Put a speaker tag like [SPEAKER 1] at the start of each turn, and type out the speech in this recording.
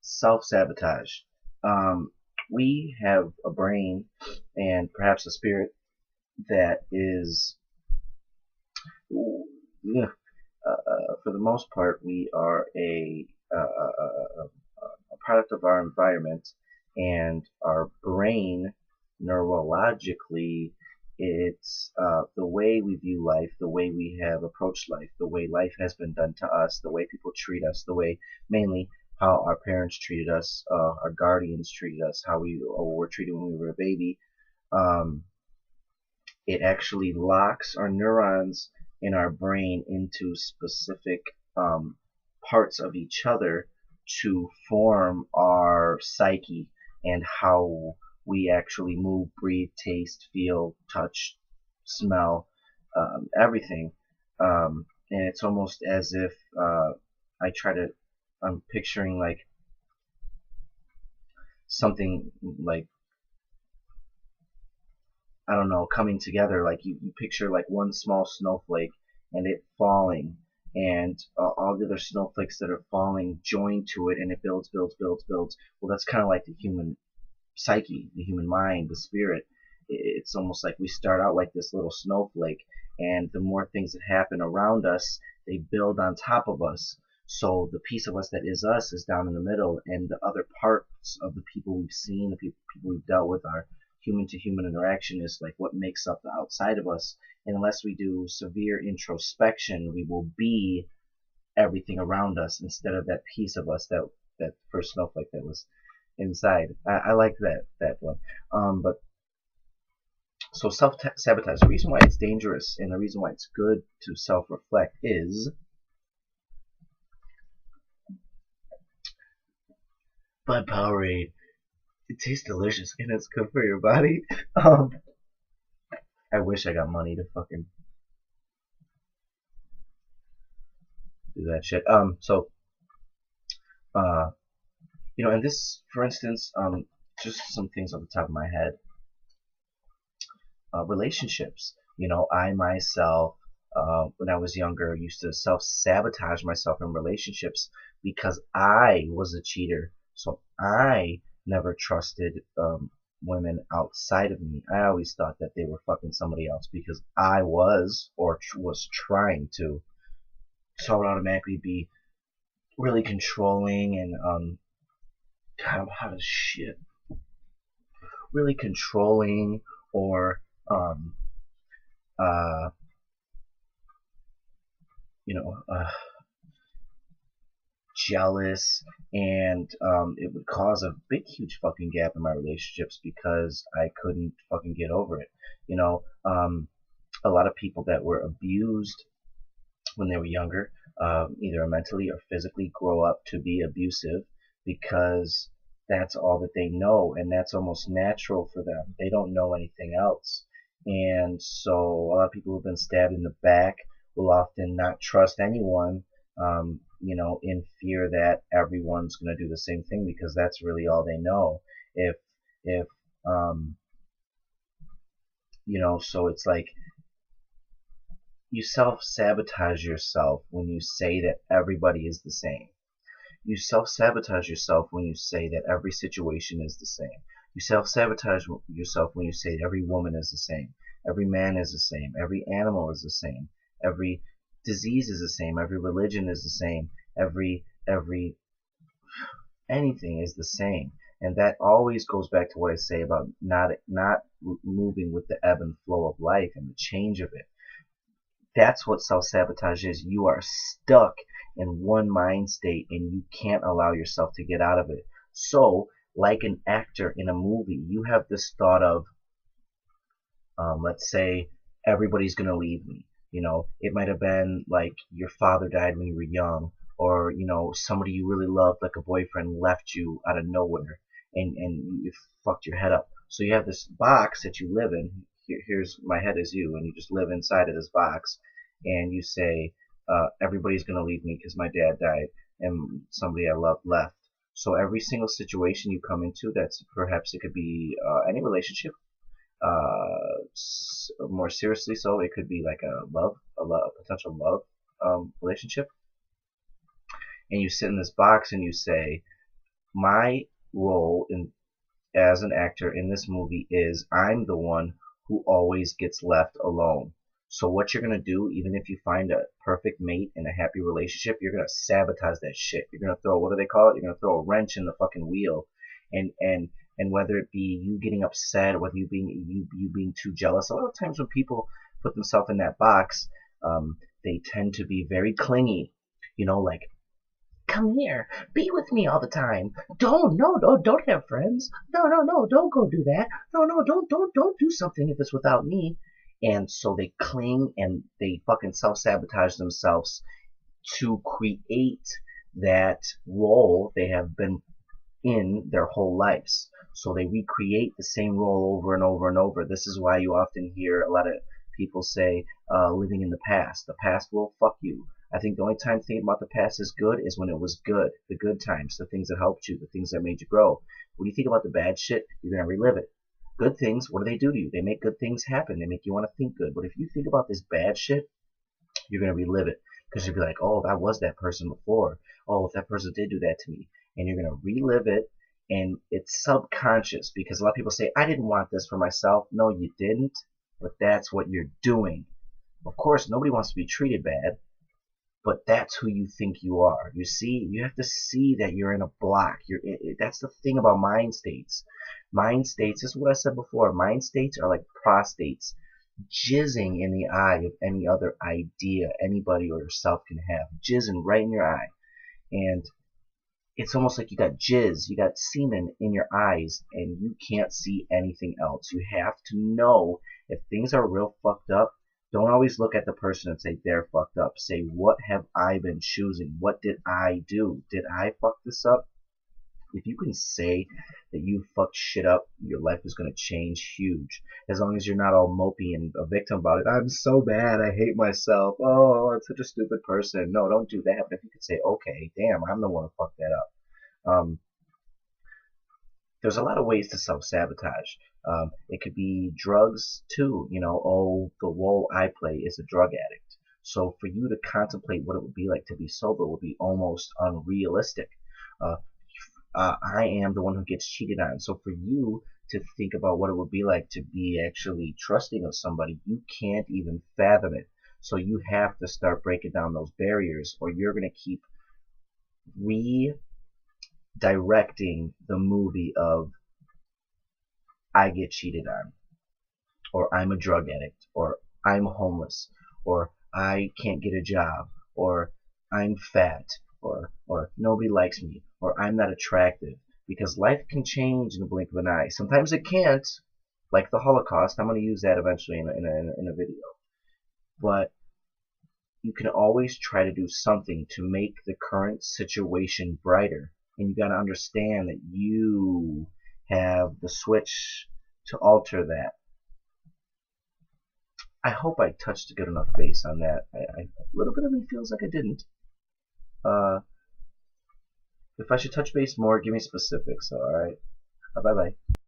[SPEAKER 1] Self-sabotage. Um, we have a brain and perhaps a spirit that is, for the most part, we are a product of our environment, and our brain, neurologically, it's the way we view life, the way we have approached life, the way life has been done to us, the way people treat us, the way mainly how our parents treated us, our guardians treated us, how we were treated when we were a baby. Um, it actually locks our neurons in our brain into specific um, parts of each other to form our psyche and how we actually move, breathe, taste, feel, touch, smell, everything. And it's almost as if I try to, I'm picturing like something like, I don't know, coming together. Like you picture like one small snowflake and it falling, and all the other snowflakes that are falling join to it, and it builds, builds, builds, builds. Well, that's kind of like the human psyche, the human mind, the spirit. It's almost like we start out like this little snowflake, and the more things that happen around us, they build on top of us. So the piece of us that is us is down in the middle, and the other parts of the people we've seen, the people we've dealt with, our human to human interaction is like what makes up the outside of us. And unless we do severe introspection, we will be everything around us instead of that piece of us that first snowflake that was inside. I like that one. But so self sabotage. The reason why it's dangerous and the reason why it's good to self reflect is Bud Powerade. It tastes delicious and it's good for your body. Um, I wish I got money to fucking do that shit. Uh, and this, for instance, just some things off the top of my head. Relationships. I myself, when I was younger, used to self-sabotage myself in relationships because I was a cheater. So I never trusted women outside of me. I always thought that they were fucking somebody else because I was or was trying to. So I would automatically be really controlling and God, I'm hot as shit. Really controlling or um, uh, you know, jealous, and it would cause a big, huge fucking gap in my relationships because I couldn't fucking get over it. A lot of people that were abused when they were younger, either mentally or physically, grow up to be abusive because that's all that they know, and that's almost natural for them. They don't know anything else. And so a lot of people who've been stabbed in the back will often not trust anyone, in fear that everyone's going to do the same thing because that's really all they know. If um, so it's like you self-sabotage yourself when you say that everybody is the same. You self-sabotage yourself when you say that every situation is the same. You self-sabotage yourself when you say every woman is the same, every man is the same, every animal is the same, every disease is the same, every religion is the same, every anything is the same. And that always goes back to what I say about not moving with the ebb and flow of life and the change of it. That's what self-sabotage is. You are stuck in one mind state and you can't allow yourself to get out of it. So, like an actor in a movie, you have this thought of, let's say, everybody's going to leave me. It might have been like your father died when you were young, or, somebody you really loved, like a boyfriend, left you out of nowhere, and you fucked your head up. So you have this box that you live in. Here's my head is you, and you just live inside of this box, and you say, everybody's going to leave me because my dad died and somebody I loved left. So every single situation you come into, that's perhaps it could be any relationship, more seriously so, it could be like a potential love relationship. and you sit in this box and you say, my role as an actor in this movie is I'm the one who always gets left alone. So what you're gonna do, even if you find a perfect mate and a happy relationship, you're gonna sabotage that shit. You're gonna throw, what do they call it? You're gonna throw a wrench in the fucking wheel, and whether it be you getting upset, whether you being too jealous. A lot of times when people put themselves in that box, they tend to be very clingy. You know, like, come here, be with me all the time. Don't have friends. No, don't go do that. No, don't do something if it's without me. And so they cling and they fucking self-sabotage themselves to create that role they have been in their whole lives. So they recreate the same role over and over and over. This is why you often hear a lot of people say, living in the past. The past will fuck you. I think the only time thinking about the past is good is when it was good. The good times, the things that helped you, the things that made you grow. When you think about the bad shit, you're going to relive it. Good things, what do they do to you? They make good things happen. They make you want to think good. But if you think about this bad shit, you're going to relive it. Because you'll be like, oh, that was that person before. Oh, if that person did do that to me. And you're going to relive it. And it's subconscious. Because a lot of people say, I didn't want this for myself. No, you didn't. But that's what you're doing. Of course, nobody wants to be treated bad. But that's who you think you are. You see, you have to see that you're in a block. That's the thing about mind states. Mind states, this is what I said before, mind states are like prostates jizzing in the eye of any other idea anybody or yourself can have. Jizzing right in your eye. And it's almost like you got jizz, you got semen in your eyes, and you can't see anything else. You have to know if things are real fucked up. Don't always look at the person and say they're fucked up. Say, what have I been choosing? What did I do? Did I fuck this up? If you can say that you fucked shit up, your life is going to change huge. As long as you're not all mopey and a victim about it. I'm so bad. I hate myself. Oh, I'm such a stupid person. No, don't do that. But if you could say, okay, damn, I'm the one who fucked that up. There's a lot of ways to self-sabotage. It could be drugs too. You know, oh, the role I play is a drug addict. So for you to contemplate what it would be like to be sober would be almost unrealistic. Uh, I am the one who gets cheated on. So for you to think about what it would be like to be actually trusting of somebody, you can't even fathom it. So you have to start breaking down those barriers, or you're going to keep redirecting the movie of I get cheated on, or I'm a drug addict, or I'm homeless, or I can't get a job, or I'm fat, or nobody likes me, or I'm not attractive. Because life can change in the blink of an eye. Sometimes it can't, like the Holocaust. I'm going to use that eventually in a video. But you can always try to do something to make the current situation brighter. And you got to understand that you have the switch to alter that. I hope I touched a good enough base on that. A little bit of me feels like I didn't. If I should touch base more, give me specifics. Alright. Bye bye.